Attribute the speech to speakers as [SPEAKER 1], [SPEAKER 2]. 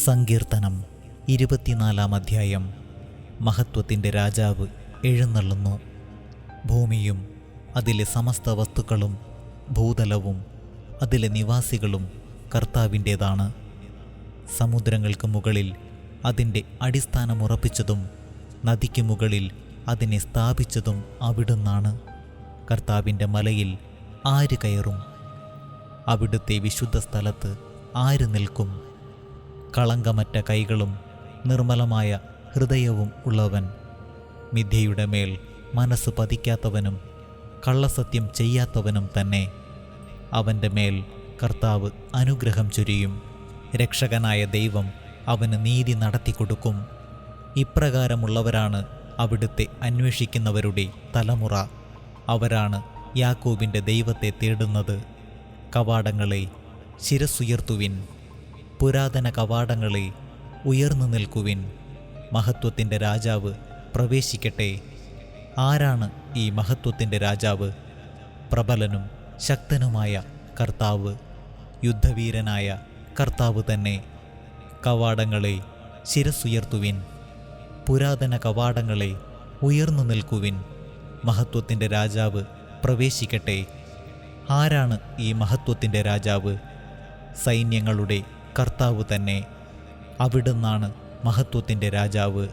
[SPEAKER 1] സങ്കീർത്തനം 24 അധ്യായം. മഹത്വത്തിൻ്റെ രാജാവ് എഴുന്നള്ളുന്നു. ഭൂമിയും അതിലെ സമസ്ത വസ്തുക്കളും ഭൂതലവും അതിലെ നിവാസികളും കർത്താവിൻ്റേതാണ്. സമുദ്രങ്ങൾക്ക് മുകളിൽ അതിൻ്റെ അടിസ്ഥാനമുറപ്പിച്ചതും നദിക്ക് മുകളിൽ അതിനെ സ്ഥാപിച്ചതും അവിടുന്നാണ്. കർത്താവിൻ്റെ മലയിൽ ആര് കയറും? അവിടുത്തെ വിശുദ്ധ സ്ഥലത്ത് ആര് നിൽക്കും? കളങ്കമറ്റ കൈകളും നിർമ്മലമായ ഹൃദയവും ഉള്ളവൻ, മിഥ്യയുടെ മേൽ മനസ്സ് പതിക്കാത്തവനും കള്ളസത്യം ചെയ്യാത്തവനും തന്നെ. അവൻ്റെ മേൽ കർത്താവ് അനുഗ്രഹം ചൊരിയും. രക്ഷകനായ ദൈവം അവന് നീതി നടത്തിക്കൊടുക്കും. ഇപ്രകാരമുള്ളവരാണ് അവിടുത്തെ അന്വേഷിക്കുന്നവരുടെ തലമുറ. അവരാണ് യാക്കോബിൻ്റെ ദൈവത്തെ തേടുന്നത്. കവാടങ്ങളെ ശിരസ്സുയർത്തുവിൻ, പുരാതന കവാടങ്ങളെ ഉയർന്നു നിൽക്കുവിൻ. മഹത്വത്തിൻ്റെ രാജാവ് പ്രവേശിക്കട്ടെ. ആരാണ് ഈ മഹത്വത്തിൻ്റെ രാജാവ്? പ്രബലനും ശക്തനുമായ കർത്താവ്, യുദ്ധവീരനായ കർത്താവ് തന്നെ. കവാടങ്ങളെ ശിരസ്സുയർത്തുവിൻ, പുരാതന കവാടങ്ങളെ ഉയർന്നു നിൽക്കുവിൻ. മഹത്വത്തിൻ്റെ രാജാവ് പ്രവേശിക്കട്ടെ. ആരാണ് ഈ മഹത്വത്തിൻ്റെ രാജാവ്? സൈന്യങ്ങളുടെ കർത്താവ് തന്നെ. അവിടുന്നാണ് മഹത്വത്തിൻ്റെ രാജാവ്.